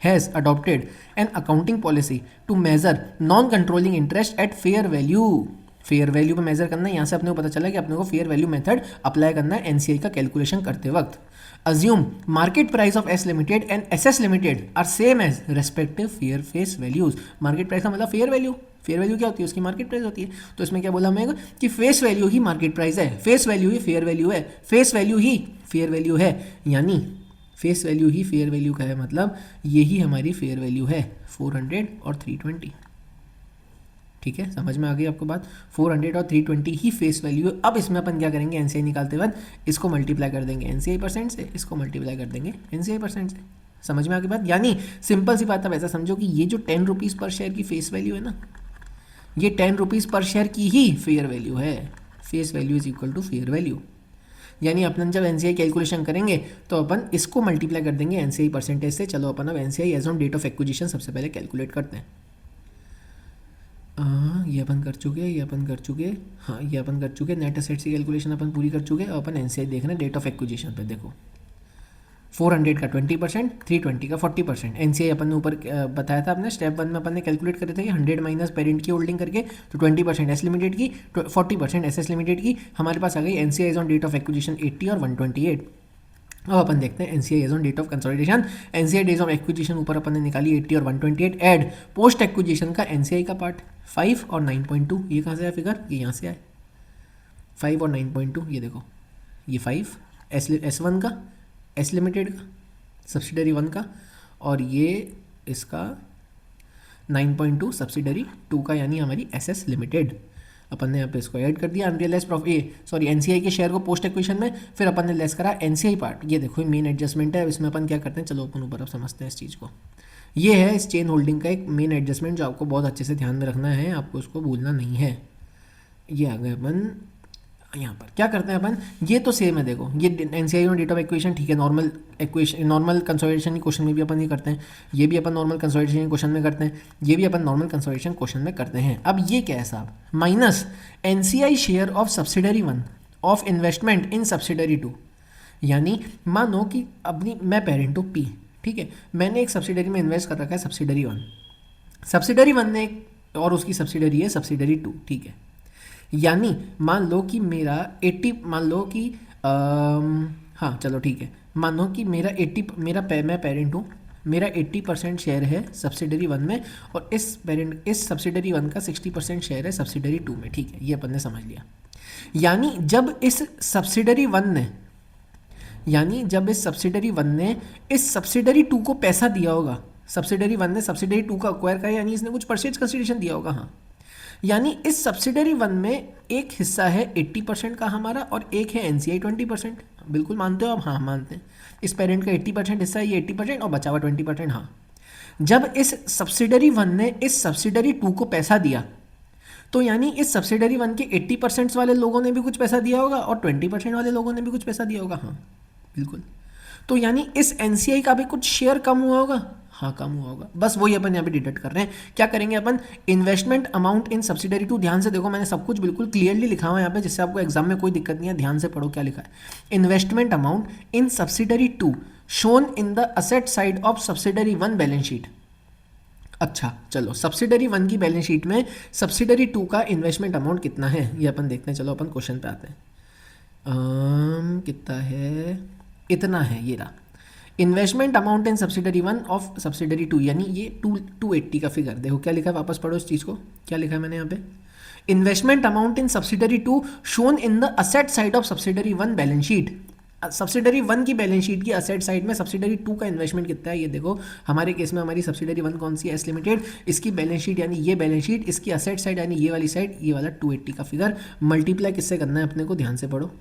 has adopted an accounting policy to measure non-controlling interest at fair value. Fair value पे मेजर करना है। यहाँ से अपने को पता चला कि अपने को फेयर वैल्यू मेथड अप्लाई करना है एनसीआई का कैलकुलेशन करते वक्त। Assume market price of S limited and SS limited are same as respective fair face values. Market price का मतलब फेयर वैल्यू, फेयर वैल्यू क्या होती है, उसकी मार्केट प्राइस होती है। तो इसमें क्या बोला हमें कि फेस वैल्यू ही मार्केट प्राइस है, फेस वैल्यू ही फेयर वैल्यू है, फेस वैल्यू ही फेयर वैल्यू है, यानी फेस वैल्यू ही फेयर वैल्यू का है, मतलब यही हमारी फेयर वैल्यू है 400 और 320, ठीक है। समझ में आ गई आपको बात, 400 और 320 ही फेस वैल्यू है। अब इसमें अपन क्या करेंगे, एनसीआई निकालते वक्त इसको मल्टीप्लाई कर देंगे एनसीआई परसेंट से, इसको मल्टीप्लाई कर देंगे एनसीआई परसेंट से। समझ में आ गई बात, यानी सिंपल सी बात है, वैसा समझो कि ये जो 10 रुपीज़ पर शेयर की फेस वैल्यू है ना, ये 10 रुपीज़ पर शेयर की ही फेयर वैल्यू है। Face value is equal to fair value, यानी अपन जब एनसीआई कैलकुलेशन करेंगे तो अपन इसको मल्टीप्लाई कर देंगे एनसीआई परसेंटेज से। चलो अपन अब NCI as on date of acquisition सबसे पहले कैलकुलेट करते हैं। ये अपन कर चुके, ये अपन कर चुके, हाँ ये अपन कर चुके, नेट असेट्स की कैलकुलेशन अपन पूरी कर चुके। और अपन एनसीआई देख रहे हैं डेट ऑफ एक्विजिशन पे। देखो 400 का 20%, 320 का 40%। एनसीआई अपन ने ऊपर बताया था अपने स्टेप 1 में अपन ने कैलकुलेट करे थे कि 100 माइनस पेरेंट की होल्डिंग करके, तो 20% एस लिमिटेड की, 40% एसएस लिमिटेड की। हमारे पास आ गई NCI as on date of acquisition 80 और 128। अब अपन देखते हैं NCI as on date of consolidation. NCI days of acquisition ऊपर अपन ने निकाली 80 और 128, एड पोस्ट एक्विजिशन का एनसीआई का पार्ट 5 और 9.2। ये कहाँ से आया फिगर, ये यहाँ से आए 5 और 9.2। ये देखो ये 5 S1 का, एस लिमिटेड का, सब्सिडरी 1 का, और ये इसका 9.2 सब्सिडरी 2 का, यानी हमारी एसएस लिमिटेड। अपन ने यहाँ पे इसको ऐड कर दिया अनरियलाइज प्रॉफिट, एनसीआई के शेयर को पोस्ट एक्विजिशन में, फिर अपन ने लेस करा एनसीआई पार्ट। ये देखो मेन एडजस्टमेंट है, इसमें अपन क्या करते हैं, चलो अपन ऊपर अब समझते हैं इस चीज़ को। ये है इस चेन होल्डिंग का एक मेन एडजस्टमेंट जो आपको बहुत अच्छे से ध्यान में रखना है, आपको उसको भूलना नहीं है। ये आ गए अपन यहाँ पर, क्या करते हैं अपन, ये तो सेम है। देखो ये एनसीआई और डेट ऑफ एक्विजिशन, ठीक है, नॉर्मल एक्वेशन, नॉर्मल कंसोलिडेशन के क्वेश्चन में भी अपन ये करते हैं, ये भी अपन नॉर्मल कंसोलिडेशन के क्वेश्चन में करते हैं, ये भी अपन नॉर्मल कंसोलिडेशन क्वेश्चन में करते हैं। अब ये क्या है साहब, minus NCI share of subsidiary 1 of investment in subsidiary 2। यानी मानो कि अपनी मैं पेरेंट हूँ पी, ठीक है, मैंने एक सब्सिडरी में इन्वेस्ट कर रखा है सब्सिडरी 1, सब्सिडरी 1 ने और उसकी सब्सिडरी है सब्सिडरी 2, ठीक है। यानी मान लो कि मेरा 80, मान लो कि हाँ चलो ठीक है, मानो कि मेरा 80, मैं पेरेंट हूँ, मेरा 80% शेयर है सब्सिडरी 1 में, और इस सब्सिडरी 1 का 60% शेयर है सब्सिडरी 2 में, ठीक है। ये अपन ने समझ लिया। यानी जब इस सब्सिडरी 1 ने, इस सब्सिडरी 2 को पैसा दिया होगा, सब्सिडरी 1 ने सब्सिडरी 2 का अक्वायर करा, यानी इसने कुछ परचेज कंसिडरेशन दिया होगा, हाँ। यानी इस सब्सिडरी 1 में एक हिस्सा है 80% का हमारा, और एक है एनसीआई 20%। बिल्कुल मानते हो आप, हाँ मानते हैं। इस पेरेंट का 80% हिस्सा है, ये 80% और बचा हुआ 20%, हाँ। जब इस सब्सिडरी 1 ने इस सब्सिडरी 2 को पैसा दिया, तो यानी इस सब्सिडरी 1 के 80% वाले लोगों ने भी कुछ पैसा दिया होगा और 20% वाले लोगों ने भी कुछ पैसा दिया होगा, हाँ बिल्कुल। तो यानी इस एनसीआई का भी कुछ शेयर कम हुआ होगा, हाँ कम हुआ होगा, बस वही अपन यहाँ पे डिडक्ट कर रहे हैं। क्या करेंगे अपन, investment amount in subsidiary two, ध्यान से देखो मैंने सब कुछ बिल्कुल क्लियरली लिखा हुआ है यहाँ पे, जिससे आपको एग्जाम में कोई दिक्कत नहीं है, ध्यान से पढ़ो क्या लिखा है। Investment amount in subsidiary two shown in the asset side of subsidiary one balance sheet. अच्छा चलो, सब्सिडरी वन की बैलेंस शीट में सब्सिडरी टू का इन्वेस्टमेंट अमाउंट कितना है ये अपन देखते हैं। चलो अपन क्वेश्चन पे आते हैं। कितना है, इतना है, ये रहा investment amount in subsidiary one of subsidiary two, यानी ये 280 का फिगर। देखो क्या लिखा है, वापस पढ़ो इस चीज़ को, क्या लिखा है मैंने यहाँ पे, investment amount in subsidiary two shown in the asset side of subsidiary one balance sheet. Subsidiary one की बैलेंस शीट की असेट साइड में सब्सिडरी टू का इन्वेस्टमेंट कितना है, ये देखो हमारे केस में हमारी सब्सिडरी वन कौन सी है, एस लिमिटेड, इसकी बैलेंस शीट यानी ये बैलेंस शीट, इसकी असेट साइड यानी ये वाली साइड, ये वाला 280 का फिगर मल्टीप्लाई किससे करना है अपने को, ध्यान से पढ़ो,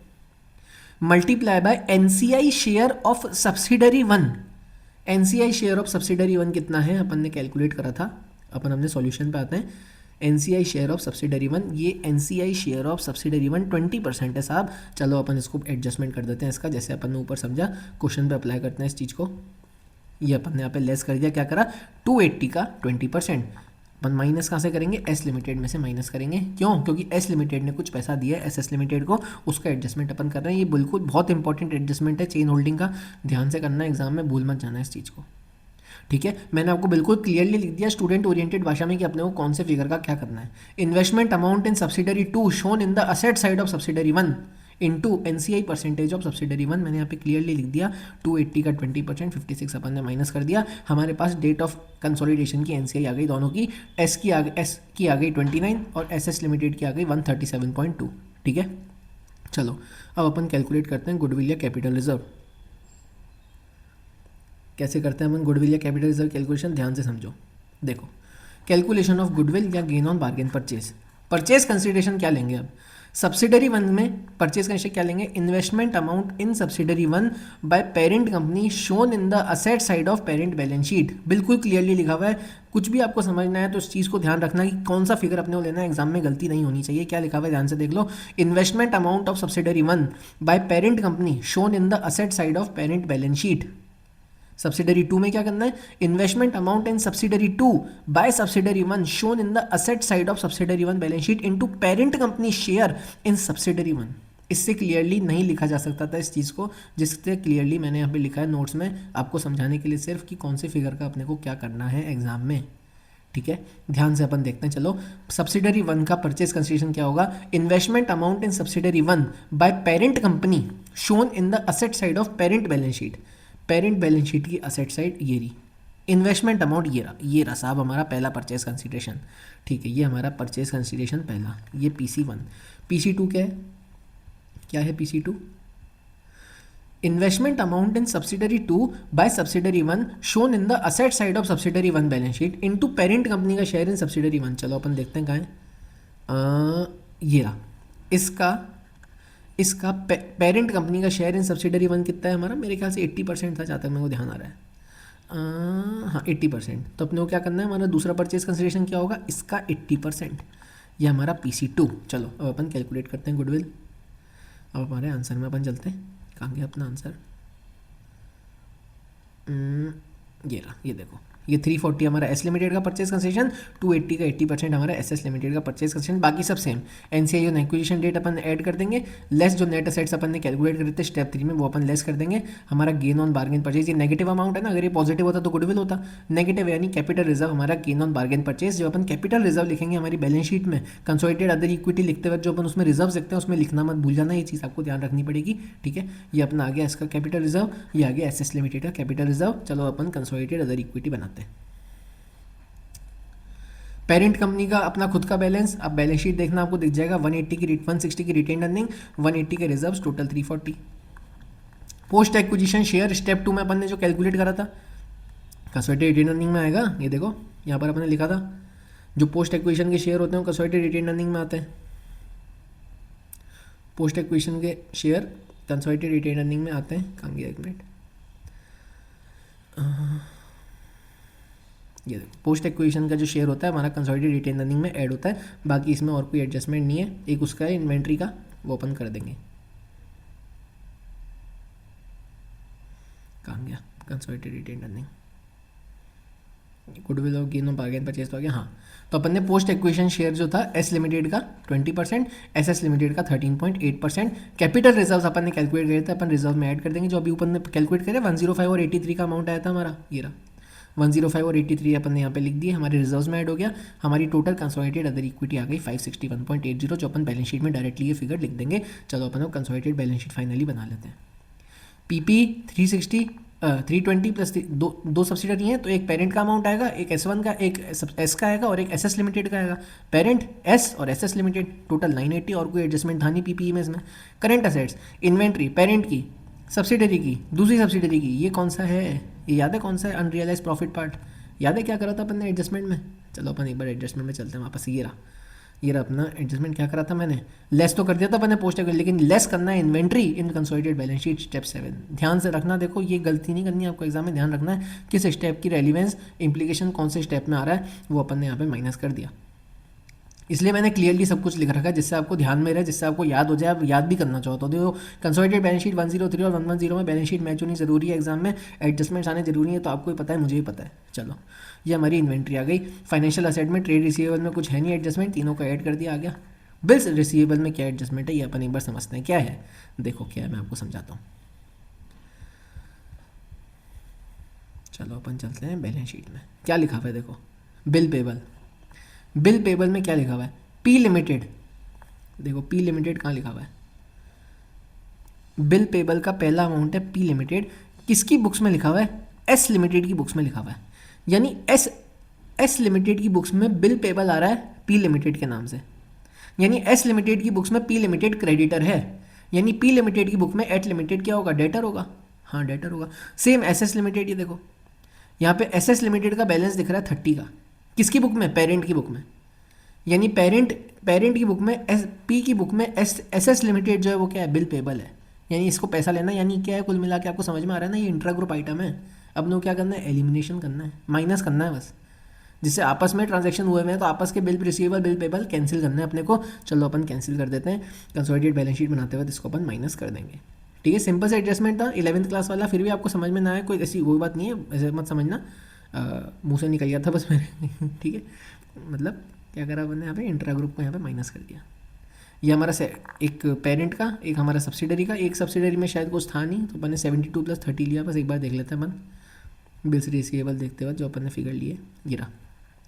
multiply by NCI share of subsidiary one. NCI share of subsidiary one कितना है अपन ने कैलकुलेट करा था, अपन अपने सॉल्यूशन पे आते हैं। NCI share of subsidiary one, ये NCI share of subsidiary one 20% है साहब। चलो अपन इसको एडजस्टमेंट कर देते हैं इसका, जैसे अपन ने ऊपर समझा, क्वेश्चन पे अप्लाई करते हैं इस चीज़ को। ये अपन ने यहाँ पे लेस कर दिया, क्या करा, 280 का 20%। अपन माइनस कहाँ से करेंगे, एस लिमिटेड में से माइनस करेंगे, क्यों, क्योंकि एस लिमिटेड ने कुछ पैसा दिया है एस लिमिटेड को, उसका एडजस्टमेंट अपन कर रहे हैं। ये बिल्कुल बहुत इंपॉर्टेंट एडजस्टमेंट है चेन होल्डिंग का, ध्यान से करना है, एग्जाम में भूल मत जाना है इस चीज़ को, ठीक है। मैंने आपको बिल्कुल क्लियरली लिख दिया स्टूडेंट ओरिएंटेड भाषा में कि अपने को कौन से फिगर का क्या करना है। Investment amount in subsidiary two shown in the asset side of subsidiary one into NCI percentage of subsidiary one, मैंने यहाँ पे क्लियरली लिख दिया 280 का 20%, 56 अपन ने माइनस कर दिया। हमारे पास डेट ऑफ कंसोलिडेशन की एनसीआई आ गई दोनों की, एस की आ गई 29 और एसएस लिमिटेड की आ गई 137.2, ठीक है। चलो अब अपन कैलकुलेट करते हैं गुडविल या कैपिटल रिजर्व। कैसे करते हैं अपन गुडविल या कैपिटल रिजर्व कैलकुलेशन, ध्यान से समझो। देखो कैलकुलेशन ऑफ गुडविल या gain on bargain purchase, purchase consideration क्या लेंगे अब, सब्सिडरी वन में परचेज कंसिडरेशन क्या लेंगे, investment amount in subsidiary one by parent company shown in the asset side of parent balance sheet, बिल्कुल क्लियरली लिखा हुआ है। कुछ भी आपको समझना है तो इस चीज़ को ध्यान रखना कि कौन सा फिगर अपने को लेना है, एग्जाम में गलती नहीं होनी चाहिए। क्या लिखा हुआ है ध्यान से देख लो, investment amount of subsidiary one by parent company shown in the asset side of parent balance sheet. Subsidiary two में क्या करना है, investment amount in subsidiary two by subsidiary one shown in the asset side of subsidiary one balance sheet into parent company share in subsidiary one. इससे clearly नहीं लिखा जा सकता था इस चीज़ को, जिससे क्लियरली मैंने यहाँ पे लिखा है नोट्स में आपको समझाने के लिए सिर्फ कि कौन से फिगर का अपने को क्या करना है एग्जाम में, ठीक है। ध्यान से अपन देखते हैं। चलो सब्सिडरी वन का परचेज कंसिडरेशन क्या होगा, investment amount in subsidiary one by parent company shown in the asset side of parent balance sheet, parent balance sheet की असेट साइड ये रही, इन्वेस्टमेंट अमाउंट ये रहा साहब हमारा पहला परचेज कंसिडरेशन, ठीक है। ये हमारा परचेज कंसिडरेशन पहला, ये PC1। PC2 क्या है PC2, investment amount in subsidiary two by subsidiary one shown in the asset side of subsidiary one balance sheet into parent company का शेयर इन सब्सिडरी वन। चलो अपन देखते हैं कहाँ है, ये रहा इसका पेरेंट कंपनी का शेयर इन सब्सिडरी वन कितना है हमारा, मेरे ख्याल से 80% था जहाँ तक मेरे को ध्यान आ रहा है, हाँ 80%। तो अपने को क्या करना है, हमारा दूसरा परचेज कंसिडरेशन क्या होगा, इसका 80%, ये हमारा PC2। चलो अब अपन कैलकुलेट करते हैं गुडविल। अब हमारे आंसर में अपन चलते हैं, कहाँ गया अपना आंसर, ये रहा, ये देखो ये 340 हमारा एस लिमिटेड का परचेज कंसेशन, 280 का 80% हमारा एसएस लिमिटेड का परचेज कंसेशन, बाकी सब सेम। एनसीआई और एक्विजिशन डेट अपन ऐड कर देंगे, लेस जो नेट असेट्स अपन ने कैलकुलेट करे थे स्टेप 3 में वो अपन लेस कर देंगे। हमारा गेन ऑन बार्गेन परचेज, ये नेगेटिव अमाउंट है ना, अगर ये पॉजिटिव होता तो गुडविल होता, नेगेटिव यानी कैपिटल रिजर्व हमारा गेन ऑन बार्गेन परचेज। जो अपन कैपिटल रिजर्व लिखेंगे हमारी बैलेंस शीट में, कंसोलिडेटेड अदर इक्विटी लिखते हुए जो अपन उसमें रिजर्व लिखते हैं उसमें लिखना मत भूल जाना, ये चीज़ आपको ध्यान रखनी पड़ेगी, ठीक है। ये अपना आ गया इसका कैपिटल रिजर्व, ये आ गया एसएस लिमिटेड का कैपिटल रिजर्व। चलो अपन कंसोलिडेटेड अदर इक्विटी बनाते हैं। पेरेंट कंपनी का अपना खुद का बैलेंस, अब बैलेंस शीट देखना आपको दिख जाएगा, 160 की रिटेन अर्निंग, 180 के reserves, total 340। Post acquisition share step 2 में अपन ने जो कैलकुलेट करा था कंसोलिडेटेड रिटेन अर्निंग में आएगा, ये देखो यहाँ पर अपन ने लिखा था जो पोस्ट एक्विजिशन के शेयर होते हैं कंसोलिडेटेड रिटेन अर्निंग में आते हैं, पोस्ट एक्विजिशन के शेयर कंसोलिडेटेड रिटेन अर्निंग में आते हैं, कहाँ गया एक मिनट, ये देखो पोस्ट एक्विजिशन का जो शेयर होता है हमारा कंसोलिडेटेड रिटेन अर्निंग में ऐड होता है, बाकी इसमें और कोई एडजस्टमेंट नहीं है। एक उसका है इन्वेंट्री का, वो अपन कर देंगे, कहाँ गया कंसोलिडेटेड रिटेन अर्निंग, गुडविल और गेन ऑफ बार्गेन परचेज तो आ गया। हाँ, तो अपन ने पोस्ट एक्विजिशन शेयर जो था एस लिमिटेड का 20%, एस एस लिमिटेड का 13.8%, कैपिटल रिजर्व्स अपन ने कैलकुलेट करे थे, अपन रिजर्व में ऐड कर देंगे जो अभी अपन ने कैलकुलेट करे 105 और 83 का अमाउंट आया था हमारा, ये रहा 105 और 83 अपन ने यहाँ पे लिख दिए, हमारे रिजर्व्स में ऐड हो गया। हमारी टोटल कंसोलिडेटेड अदर इक्विटी आ गई 561.80, जो अपन बैलेंस शीट में डायरेक्टली ये फिगर लिख देंगे। चलो अपन कंसोलिडेटेड बैलेंस शीट फाइनली बना लेते हैं। पीपी 360 320 प्लस दो सब्सिडरी हैं, तो एक पेरेंट का अमाउंट आएगा, एक S1 का, एक एस का आएगा और एक SS लिमिटेड का आएगा। पेरेंट एस और SS लिमिटेड टोटल 980, और कोई एडजस्टमेंट था नहीं पीपीई में इसमें। करेंट असेट्स इन्वेंट्री पेरेंट की, सब्सिडरी की, दूसरी सब्सिडरी की, ये कौन सा है, ये याद है कौन सा है, अनरियलाइज प्रॉफिट पार्ट याद है क्या करा था अपन ने एडजस्टमेंट में। चलो अपन एक बार एडजस्टमेंट में चलते हैं वापस, ये रहा अपना एडजस्टमेंट। क्या करा था मैंने, लेस तो कर दिया था मैंने पोस्ट एक्विजिशन, लेकिन लेस करना है इन्वेंट्री इन कंसोलिडेटेड बैलेंस शीट स्टेप 7। ध्यान से रखना, देखो ये गलती नहीं करनी है आपको, एग्जाम में ध्यान रखना है किस स्टेप की रेलिवेंस इंप्लीकेशन कौन से स्टेप में आ रहा है, वो अपन ने यहाँ पे माइनस कर दिया। इसलिए मैंने क्लियरली सब कुछ लिख रखा है जिससे आपको ध्यान में रहे, जिससे आपको याद हो जाए, आप याद भी करना चाहो तो। देखो कंसोलिडेटेड बैलेंस शीट 103 और 110 में बैलेंस शीट मैच होनी जरूरी है, एग्जाम में एडजस्टमेंट्स आने जरूरी है, तो आपको ही पता है मुझे ही पता है। चलो ये हमारी इन्वेंट्री आ गई। फाइनेंशियल असेट में ट्रेड रिसीवेबल में कुछ है नहीं एडजस्टमेंट, तीनों का ऐड कर दिया आ गया। बिल्स रिसीवेबल में क्या एडजस्टमेंट है ये अपन एक बार समझते हैं क्या है। देखो क्या है मैं आपको समझाता हूँ। चलो अपन चलते हैं बैलेंस शीट में, क्या लिखा हुआ है देखो, बिल पेबल। बिल पेबल में क्या लिखा हुआ है, पी लिमिटेड। देखो पी लिमिटेड कहाँ लिखा हुआ है, बिल पेबल का पहला अमाउंट है पी लिमिटेड, किसकी बुक्स में लिखा हुआ है, एस लिमिटेड की बुक्स में लिखा हुआ है। यानी एस लिमिटेड की बुक्स में बिल पेबल आ रहा है पी लिमिटेड के नाम से, यानी एस लिमिटेड की बुक्स में पी लिमिटेड क्रेडिटर है, यानी पी लिमिटेड की बुक में एट लिमिटेड क्या होगा, डेटर होगा। हाँ डेटर होगा। सेम एस एस लिमिटेड, ये देखो यहाँ पे एस एस लिमिटेड का बैलेंस दिख रहा है 30 का, किसकी बुक में, पेरेंट की बुक में, यानी पेरेंट की बुक में पी की बुक में एस एस लिमिटेड जो है वो क्या है, बिल पेबल है, यानी इसको पैसा लेना, यानी क्या है कुल मिला के आपको समझ में आ रहा है ना, ये इंट्रा ग्रुप आइटम है। अब नो क्या करना है, एलिमिनेशन करना है, माइनस करना है बस, जिससे आपस में ट्रांजैक्शन हुए हैं तो आपस के bill receivable bill payable cancel करना है अपने को। चलो अपन कैंसिल कर देते हैं, कंसोलिडेटेड बैलेंस शीट बनाते हुए इसको अपन माइनस कर देंगे। ठीक है, सिंपल से एडजस्टमेंट था 11th क्लास वाला, फिर भी आपको समझ में ना आए कोई ऐसी कोई बात नहीं है, ऐसे मत समझना, मुँह से निकल गया था बस मेरे ठीक है, मतलब क्या करा अपन ने यहाँ पे इंट्रा ग्रुप को यहाँ पे माइनस कर दिया। ये हमारा एक पेरेंट का, एक हमारा सब्सिडरी का, एक सब्सिडरी में शायद कुछ था नहीं तो अपन ने 72 + 30 लिया, बस एक बार देख लेते हैं अपन बिल्स रिसीवेबल देखते हुए जो अपन ने फिगर लिए, गिरा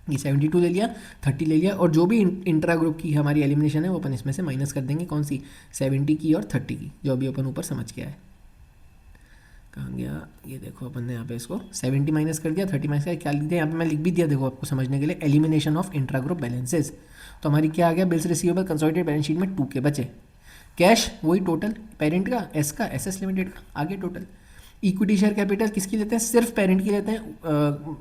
ये 72 ले लिया, 30 ले लिया, और जो भी इंट्रा ग्रुप की हमारी एलिमिनेशन है वो अपन इसमें से माइनस कर देंगे, कौन सी 70 की और 30 की, जो अभी अपन ऊपर समझ के आए। कहाँ गया, ये देखो अपन ने यहाँ पे इसको 70 माइनस कर दिया, 30 माइनस कर, क्या लिख दिया यहाँ पे मैं लिख भी दिया, देखो आपको समझने के लिए, elimination of intra group balances. तो हमारी क्या आ गया, bills receivable consolidated balance sheet में 2 के बचे, कैश वही टोटल पेरेंट का, एस का, एसएस लिमिटेड का, आगे टोटल। इक्विटी शेयर कैपिटल किसकी लेते हैं, सिर्फ पेरेंट की लेते हैं।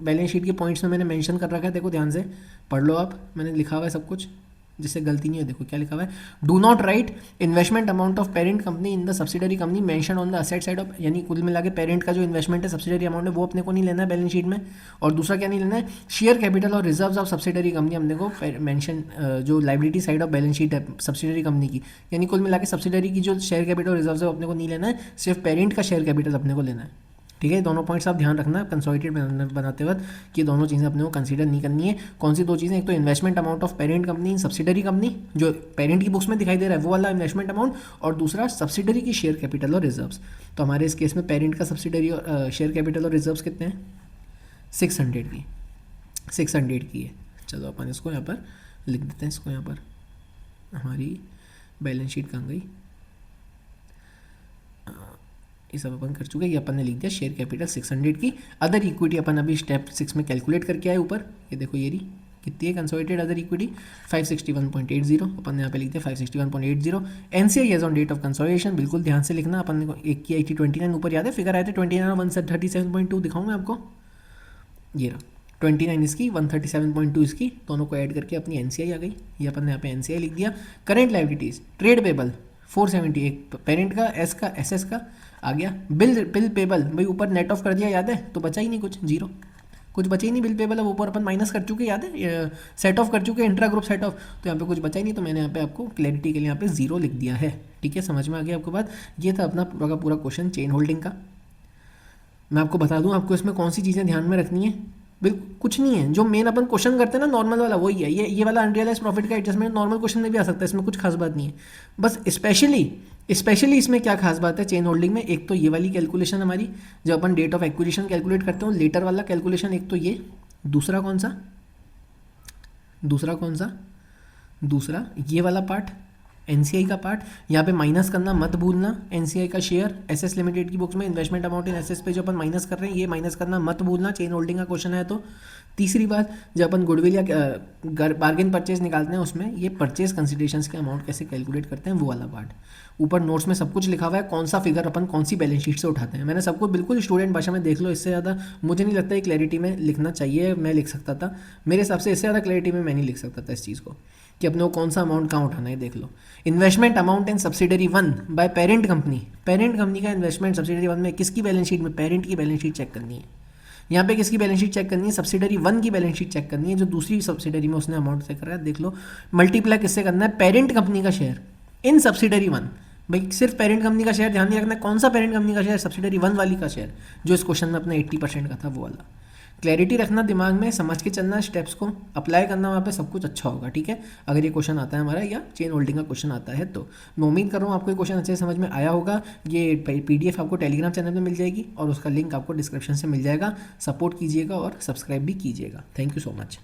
बैलेंस शीट के पॉइंट्स में मैंने मेंशन कर रखा है, देखो ध्यान से पढ़ लो आप, मैंने लिखा हुआ है सब कुछ जिससे गलती नहीं है। देखो क्या लिखा हुआ है, do not right investment amount of parent company in the subsidiary company mention on the asset side of, यानी कुल मिला के पेरेंट का जो इन्वेस्टमेंट है सब्सिडरी अमाउंट है वो अपने को नहीं लेना है बैलेंस शीट में। और दूसरा क्या नहीं लेना है, शेयर कैपिटल और रिजर्व्स ऑफ सब्सिडरी कंपनी अपने को मेंशन, जो liability side of balance sheet है सब्सिडरी कंपनी की, यानी कुल मिला के सब्सिडरी की जो शेयर कैपिटल और रिजर्व्स है अपने को नहीं लेना है, सिर्फ पेरेंट का शेयर कैपिटल अपने को लेना है। ठीक है, दोनों पॉइंट्स आप ध्यान रखना कंसोलिडेटेड बनाते वक्त कि दोनों चीज़ें अपने को कंसीडर नहीं करनी है। कौन सी दो चीज़ें, एक तो investment amount of parent company in subsidiary company जो पेरेंट की बुक्स में दिखाई दे रहा है वो वाला इन्वेस्टमेंट अमाउंट, और दूसरा सब्सिडरी की शेयर कैपिटल और रिजर्व्स। तो हमारे इस केस में पेरेंट का सब्सिडरी और शेयर कैपिटल और रिजर्व्स कितने हैं, 600 की है। चलो अपन इसको यहाँ पर लिख देते हैं, इसको यहाँ पर हमारी बैलेंस शीट कहाँ गई, ये सब अपन कर चुके हैं, ये अपन ने लिख दिया शेयर कैपिटल 600 की। अदर इक्विटी अपन अभी स्टेप 6 में कैलकुलेट करके आए ऊपर, ये देखो ये रही कितनी है कंसोलिडेटेड अदर इक्विटी 561.80, अपन ने यहाँ पे लिख दिया 561.80। NCI as on date of consolidation, बिल्कुल ध्यान से लिखना, अपन ने एक की 8029 ऊपर याद है फिगर आए थे 29 और 137.2 दिखाऊँ मैं आपको, ये रहा 29 इसकी 137.2 इसकी, दोनों को ऐड करके अपनी एनसीआई आ गई, ये अपन ने यहाँ पे एनसीआई लिख दिया। करेंट लायबिलिटीज ट्रेड पेबल 470, एक पेरेंट का, एस का, एसएस का आ गया। बिल पेबल भाई ऊपर नेट ऑफ कर दिया याद है, तो बचा ही नहीं कुछ, जीरो, कुछ बचा ही नहीं। बिल पेबल अब ऊपर अपन माइनस कर चुके याद है, सेट ऑफ कर चुके इंट्रा ग्रुप सेट ऑफ, तो यहाँ पे कुछ बचा ही नहीं, तो मैंने यहाँ पे आपको क्लैरिटी के लिए यहाँ पे जीरो लिख दिया है। ठीक है, समझ में आ गया आपको बात। ये था अपना पूरा का पूरा क्वेश्चन चेन होल्डिंग का। मैं आपको बता दूं आपको इसमें कौन सी चीज़ें ध्यान में रखनी है। बिल्कुल कुछ नहीं है, जो मेन अपन क्वेश्चन करते हैं ना नॉर्मल वाला वही है। ये वाला अनरियलाइज प्रॉफिट का एडजस्टमेंट नॉर्मल क्वेश्चन में भी आ सकता है, इसमें कुछ खास बात नहीं है। बस स्पेशली इसमें क्या खास बात है चेन होल्डिंग में, एक तो ये वाली कैलकुलेशन हमारी, जब अपन डेट ऑफ एक्विजिशन कैलकुलेट करते हो लेटर वाला कैलकुलेशन, एक तो ये, दूसरा कौन सा, दूसरा ये वाला पार्ट, एनसीआई का पार्ट। यहाँ पे माइनस करना मत भूलना, एनसीआई का शेयर एसएस लिमिटेड की बुक्स में इन्वेस्टमेंट अमाउंट इन एसएस पे जो अपन माइनस कर रहे हैं, ये माइनस करना मत भूलना, चेन होल्डिंग का क्वेश्चन है तो। तीसरी बात, जब अपन गुडविल या बार्गेन परचेज निकालते हैं उसमें ये परचेज कंसिडरेशंस के अमाउंट कैसे कैलकुलेट करते हैं वो वाला पार्ट। ऊपर नोट्स में सब कुछ लिखा हुआ है, कौन सा फिगर अपन कौन सी बैलेंस शीट से उठाते हैं। मैंने सबको बिल्कुल स्टूडेंट भाषा में देख लो, इससे ज़्यादा मुझे नहीं लगता ये क्लैरिटी में लिखना चाहिए, मैं लिख सकता था मेरे हिसाब से, इससे ज़्यादा क्लैरिटी में मैं नहीं लिख सकता था इस चीज़ को कि अपने को कौन सा अमाउंट कहाँ उठाना है। देख लो, investment amount in subsidiary 1 by parent company का इन्वेस्टमेंट सब्सिडरी 1 में किसकी बैलेंस शीट में, पेरेंट की बैलेंस शीट चेक करनी है। यहाँ पे किसकी बैलेंस शीट चेक करनी है, सब्सिडरी 1 की बैलेंस शीट चेक करनी है, जो दूसरी सब्सिडरी में उसने अमाउंट चेक करा है। देख लो, मल्टीप्लाई किससे करना है, पेरेंट कंपनी का शेयर इन सब्सिडरी 1। भाई सिर्फ पेरेंट कंपनी का शेयर ध्यान नहीं रखना है, कौन सा पेरेंट कंपनी का शेयर, सब्सिडरी 1 वाली का शेयर, जो इस क्वेश्चन में अपना 80% का था वो वाला। क्लैरिटी रखना दिमाग में, समझ के चलना, स्टेप्स को अप्लाई करना, वहाँ पे सब कुछ अच्छा होगा। ठीक है, अगर ये क्वेश्चन आता है हमारा या चेन होल्डिंग का क्वेश्चन आता है तो मैं उम्मीद कर रहा हूँ आपको ये क्वेश्चन अच्छे से समझ में आया होगा। ये पीडीएफ आपको टेलीग्राम चैनल में मिल जाएगी और उसका लिंक आपको डिस्क्रिप्शन से मिल जाएगा। सपोर्ट कीजिएगा और सब्सक्राइब भी कीजिएगा। Thank you so much.